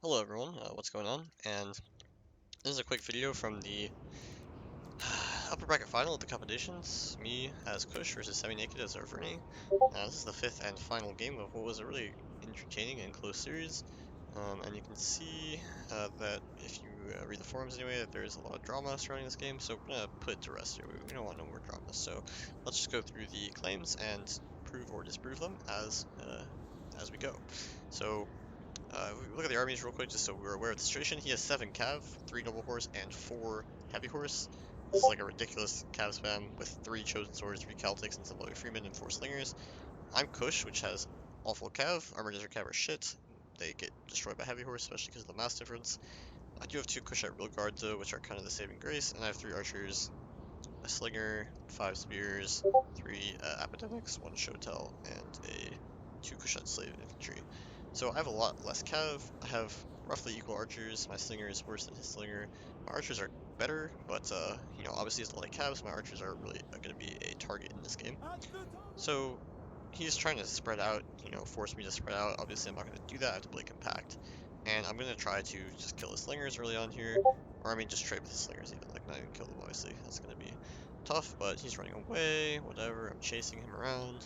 Hello everyone, what's going on? And this is a quick video from the upper bracket final of the competitions. Me as Kush versus Semi-Naked as our Vernie. This is the fifth and final game of what was a really entertaining and close series. And you can see that if you read the forums anyway, that there's a lot of drama surrounding this game. So we're gonna put it to rest here. We don't want no more drama. So let's just go through the claims and prove or disprove them as we go. So we look at the armies real quick just so we're aware of the situation. He has 7 Cav, 3 Noble Horse, and 4 Heavy Horse. This is like a ridiculous Cav spam with 3 Chosen Swords, 3 Celtics, and some Lowy Freemen, and 4 Slingers. I'm Kush, which has awful Cav. Armor Desert Cav are shit. They get destroyed by Heavy Horse, especially because of the mass difference. I do have 2 Kushite Real Guards though, which are kind of the saving grace, and I have 3 Archers, a Slinger, 5 Spears, 3 Epidemics, 1 Shotel, and 2 Kushite Slave Infantry. So I have a lot less Cav. I have roughly equal Archers. My Slinger is worse than his Slinger. My Archers are better, but you know, obviously it's a lot of Cav, so my Archers are really going to be a target in this game. So he's trying to spread out, you know, force me to spread out. Obviously I'm not going to do that. I have to play compact. And I'm going to try to just kill his Slingers early on here. Or I mean just trade with his Slingers even, like not even kill them obviously. That's going to be tough, but he's running away, whatever. I'm chasing him around,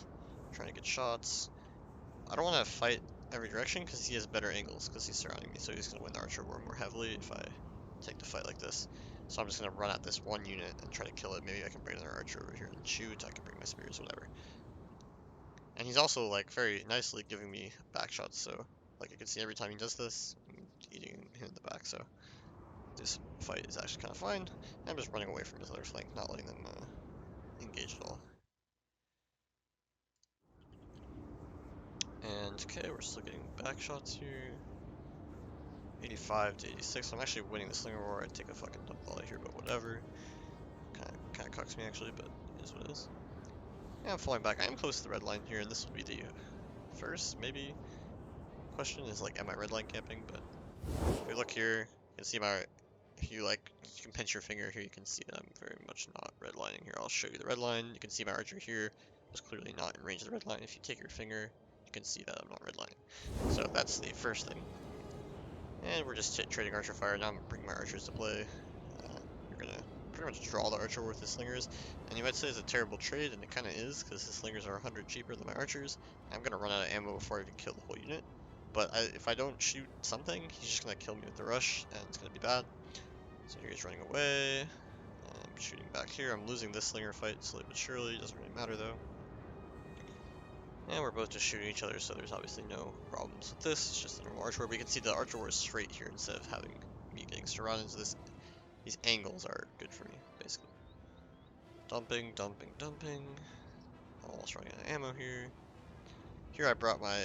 trying to get shots. I don't want to fight every direction because he has better angles because he's surrounding me, so he's going to win the Archer War more heavily if I take the fight like this. So I'm just going to run at this one unit and try to kill it. Maybe I can bring another Archer over here and shoot. I can bring my Spears, whatever. And he's also like very nicely giving me back shots, so like you can see every time he does this, I'm eating him in the back, so this fight is actually kind of fine. I'm just running away from his other flank, not letting them engage at all. And okay, we're still getting back shots here. 85 to 86. I'm actually winning the Slinger War. I take a fucking dump volley here, but whatever. Kind of cucks me actually, but it is what it is. Yeah, I'm falling back. I am close to the red line here, and this will be the first, maybe, question is like, am I red line camping? But if we look here, you can see my, if you like, you can pinch your finger here, you can see that I'm very much not redlining here. I'll show you the red line. You can see my archer here was clearly not in range of the red line. If you take your finger, you can see that I'm not redlining. So that's the first thing. And we're just trading archer fire. Now I'm bringing my archers to play. We're gonna pretty much draw the archer with his slingers. And you might say it's a terrible trade, and it kind of is, because his slingers are 100 cheaper than my archers. I'm gonna run out of ammo before I even kill the whole unit. But if I don't shoot something, he's just gonna kill me with the rush, and it's gonna be bad. So here he's running away. I'm shooting back here. I'm losing this slinger fight slowly but surely. Doesn't really matter though. And we're both just shooting each other, so there's obviously no problems with this. It's just a normal archer war. But you can see the archer war is straight here instead of having me getting surrounded. So these angles are good for me, basically. Dumping, dumping, dumping. Almost running out of ammo here. Here I brought my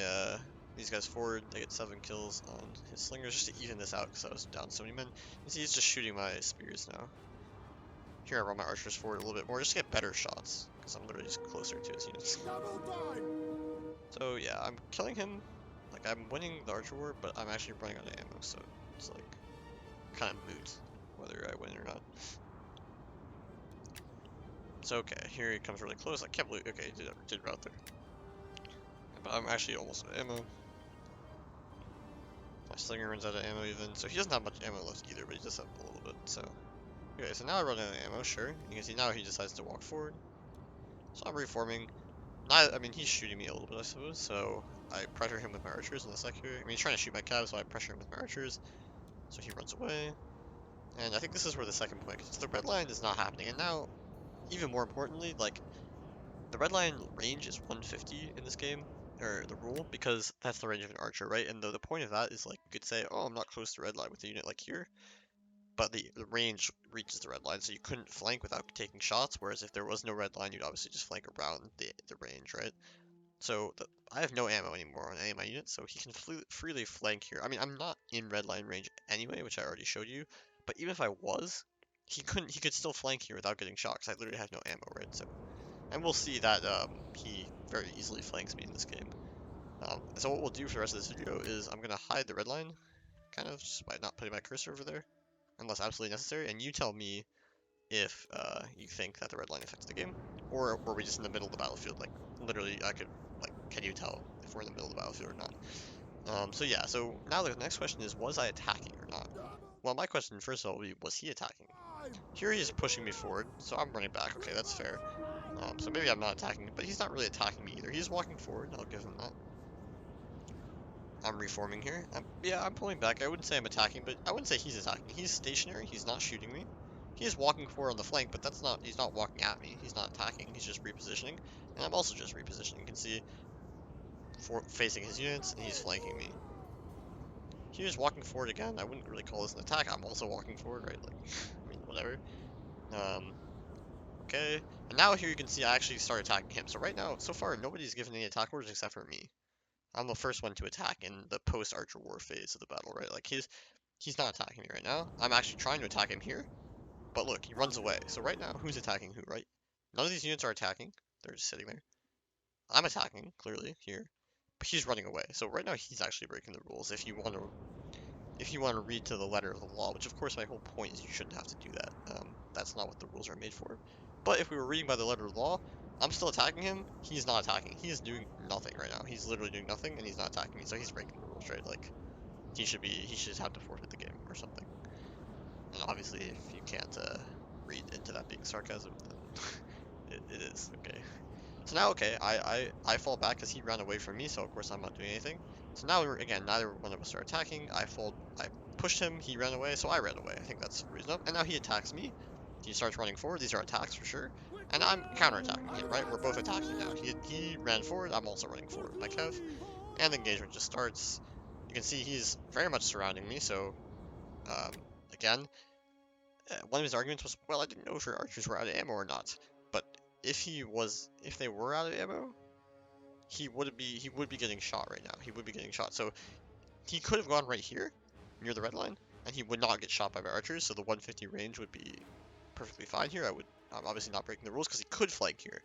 these guys forward. They get 7 kills on his slingers just to even this out because I was down so many men. You see he's just shooting my spears now. Here I run my archers forward a little bit more just to get better shots because I'm literally just closer to his units. So yeah, I'm killing him. Like I'm winning the archer war, but I'm actually running out of ammo, so it's like kind of moot whether I win or not. So okay, here he comes really close. I can't believe, okay, he did route there. But I'm actually almost out of ammo. My slinger runs out of ammo even, so he doesn't have much ammo left either, but he does have a little bit, so. Okay, so now I run out of ammo, sure. You can see now he decides to walk forward. So I'm reforming. I mean, he's shooting me a little bit, I suppose, so I pressure him with my archers in the sec here. I mean, he's trying to shoot my cabs, so I pressure him with my archers. So he runs away. And I think this is where the second point, because the red line is not happening. And now, even more importantly, like, the red line range is 150 in this game, or the rule, because that's the range of an archer, right? And the point of that is, like, you could say, oh, I'm not close to red line with a unit like here, but the range reaches the red line, so you couldn't flank without taking shots, whereas if there was no red line, you'd obviously just flank around the range, right? So I have no ammo anymore on any of my units, so he can freely flank here. I mean, I'm not in red line range anyway, which I already showed you, but even if I was, he could still flank here without getting shot, because I literally have no ammo, right? So, and we'll see that he very easily flanks me in this game. So what we'll do for the rest of this video is I'm gonna hide the red line, kind of, just by not putting my cursor over there, unless absolutely necessary, and you tell me if you think that the red line affects the game, or were we just in the middle of the battlefield? Like, literally, I could, like, can you tell if we're in the middle of the battlefield or not? So yeah, so now the next question is, was I attacking or not? Well, my question first of all would be, was he attacking? Here he is pushing me forward, so I'm running back. Okay, that's fair. So maybe I'm not attacking, but he's not really attacking me either. He's walking forward, I'll give him that. I'm reforming here. Yeah, I'm pulling back. I wouldn't say I'm attacking, but I wouldn't say he's attacking. He's stationary, he's not shooting me. He's walking forward on the flank, but he's not walking at me. He's not attacking, he's just repositioning. And I'm also just repositioning. You can see, facing his units, and he's flanking me. Here's walking forward again. I wouldn't really call this an attack. I'm also walking forward, right? Like, I mean, whatever. Okay. And now here you can see I actually start attacking him. So right now, so far, nobody's given any attack orders except for me. I'm the first one to attack in the post-Archer War phase of the battle, right? Like, he's not attacking me right now. I'm actually trying to attack him here. But look, he runs away. So right now, who's attacking who, right? None of these units are attacking. They're just sitting there. I'm attacking, clearly, here. But he's running away. So right now, he's actually breaking the rules. If you want to read to the letter of the law, which of course my whole point is you shouldn't have to do that. That's not what the rules are made for. But if we were reading by the letter of the law, I'm still attacking him, he's not attacking. He is doing nothing right now. He's literally doing nothing and he's not attacking me, so he's breaking the rules, right? Like, he should just have to forfeit the game or something. And obviously if you can't read into that being sarcasm, then it is, okay. So now, okay, I fall back because he ran away from me, so of course I'm not doing anything. So now, again, neither one of us are attacking. I pushed him, he ran away, so I ran away. I think that's reasonable. And now he attacks me. He starts running forward. These are attacks for sure. And I'm counterattacking him, right? We're both attacking now. He ran forward, I'm also running forward with my Kev. And the engagement just starts. You can see he's very much surrounding me, so, again, one of his arguments was, well, I didn't know if your archers were out of ammo or not. But if they were out of ammo, he would be getting shot right now. He would be getting shot. So he could have gone right here, near the red line, and he would not get shot by my archers, so the 150 range would be perfectly fine here. I'm obviously not breaking the rules because he could flank here.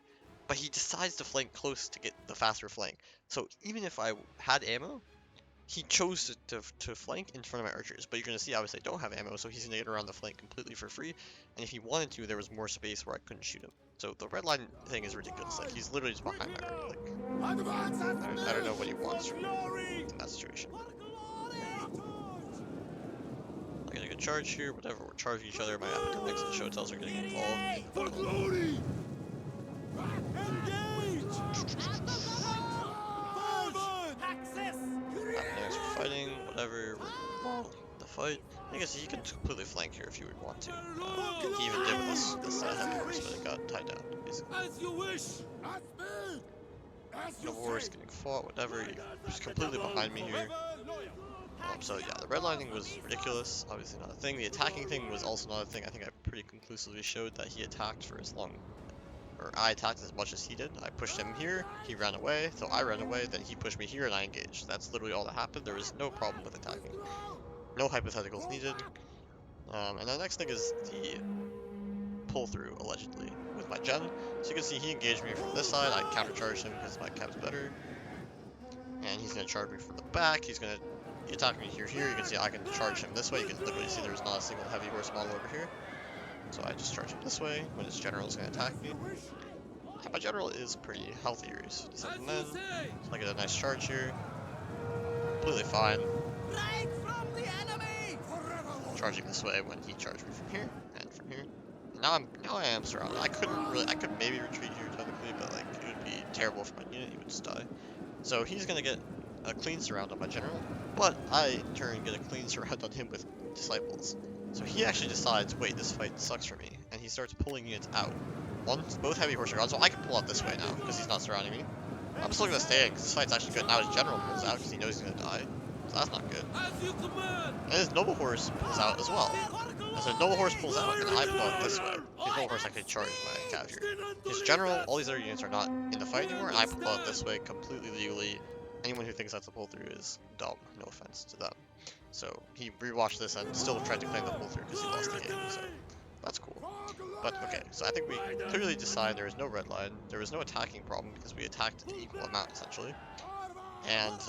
But he decides to flank close to get the faster flank. So even if I had ammo, he chose to flank in front of my archers. But you're going to see, obviously, I don't have ammo, so he's going to get around the flank completely for free. And if he wanted to, there was more space where I couldn't shoot him. So the red line thing is ridiculous. Like, he's literally just behind my army. Like, I don't know what he wants from me in that situation. I'm getting a charge here, whatever. We're charging each other. My academics and show tells are getting involved. Academics are fighting, whatever. We're the fight. I guess he can completely flank here if you would want to. He even did with this heavy horse, but it got tied down, basically. As you wish. No horse getting fought, whatever. He's completely behind me here. So yeah, the redlining was ridiculous, obviously not a thing. The attacking thing was also not a thing. I think I pretty conclusively showed that he attacked for as long, or I attacked as much as he did. I pushed him here, he ran away, so I ran away, then he pushed me here and I engaged. That's literally all that happened. There was no problem with attacking. No hypotheticals needed. And the next thing is the pull through, allegedly, with my gen. So you can see he engaged me from this side, I countercharged him because my cap's better. And he's going to charge me from the back, he attacked me here, you can see I can charge him this way, you can literally see there's not a single heavy horse model over here. So I just charge him this way, when his general is going to attack me. And my general is pretty healthy here, he's 57 men, so I get a nice charge here. Completely fine. Charging this way when he charged me from here, and from here. And now I am surrounded. I could maybe retreat here technically, but like, it would be terrible for my unit, he would just die. So he's going to get a clean surround on my general, but I in turn get a clean surround on him with disciples. So he actually decides, wait, this fight sucks for me, and he starts pulling units out. Both heavy horse are gone, so I can pull out this way now, because he's not surrounding me. I'm still going to stay in, because this fight's actually good. Now his general pulls out, because he knows he's going to die. So that's not good. And his noble horse pulls out as well. And so noble horse pulls out, and I pull out this way. His noble horse actually charged my cav here. His general, all these other units are not in the fight anymore, and I pull out this way completely legally. Anyone who thinks that's a pull through is dumb, no offense to them. So he rewatched this and still tried to claim the pull through because he lost the game, so that's cool. But okay, so I think we clearly decide there is no red line, there was no attacking problem because we attacked an equal amount essentially. And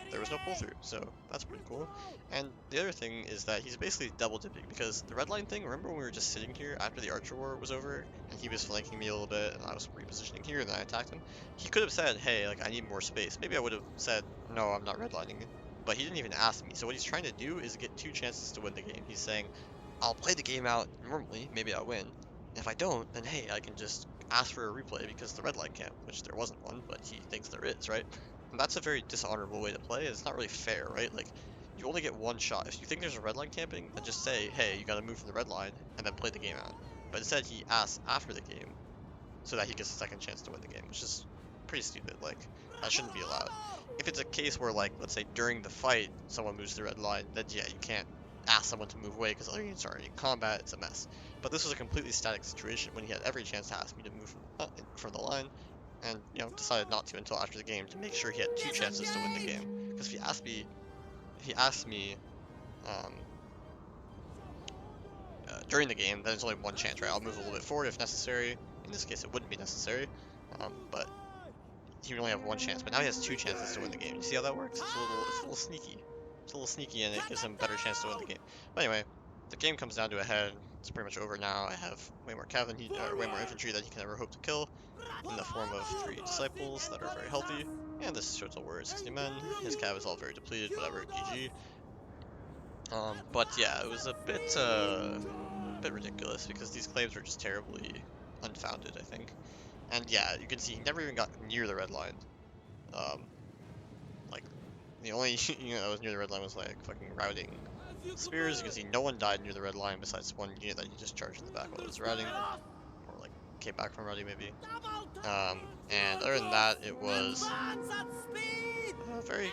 there was no pull through, so that's pretty cool. And the other thing is that he's basically double dipping because the red line thing, remember when we were just sitting here after the Archer War was over and he was flanking me a little bit and I was repositioning here and then I attacked him? He could have said, hey, like I need more space. Maybe I would have said, no, I'm not redlining, but he didn't even ask me. So what he's trying to do is get 2 chances to win the game. He's saying, I'll play the game out normally, maybe I'll win. And if I don't, then hey, I can just ask for a replay because the red line can't, which there wasn't one, but he thinks there is, right? And that's a very dishonorable way to play. It's not really fair, right? Like, you only get one shot. If you think there's a red line camping, then just say, hey, you gotta move from the red line, and then play the game out. But instead, he asks after the game, so that he gets a second chance to win the game, which is pretty stupid. Like, that shouldn't be allowed. If it's a case where, like, let's say during the fight, someone moves the red line, then yeah, you can't ask someone to move away because other units are already in combat, it's a mess. But this was a completely static situation when he had every chance to ask me to move from the line, and, you know, decided not to until after the game to make sure he had 2 chances to win the game. Because if he asked me, um, during the game, then it's only one chance, right? I'll move a little bit forward if necessary. In this case, it wouldn't be necessary, but he would only have one chance. But now he has 2 chances to win the game. You see how that works? It's a little sneaky. It's a little sneaky, and it gives him a better chance to win the game. But anyway, the game comes down to a head. It's pretty much over now. I have way more cavalry, way more infantry than he can ever hope to kill, in the form of 3 disciples that are very healthy. And this is Total Warrior 60 men. His cav is all very depleted. Whatever. GG. But yeah, it was a bit ridiculous because these claims were just terribly unfounded, I think. And yeah, you can see he never even got near the red line. Um, like, the only unit that was near the red line was like fucking routing spears. You can see no one died near the red line besides one unit that you just charged in the back while it was routing, or like came back from routing maybe. And other than that, it was a very,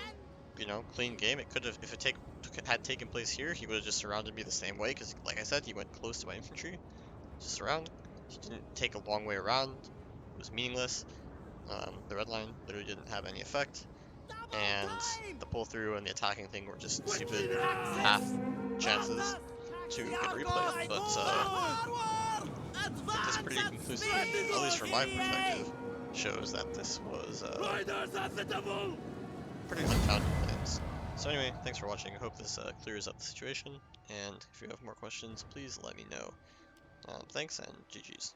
you know, clean game. It could have, if it had taken place here, he would have just surrounded me the same way because, like I said, he went close to my infantry to surround. He didn't take a long way around. It was meaningless. The red line literally didn't have any effect, and the pull through and the attacking thing were just stupid half chances to get a replay. But I think this pretty conclusively, at least from my perspective, shows that this was pretty unfounded claims. So anyway, thanks for watching. I hope this clears up the situation, and if you have more questions, please let me know. Thanks, and GG's.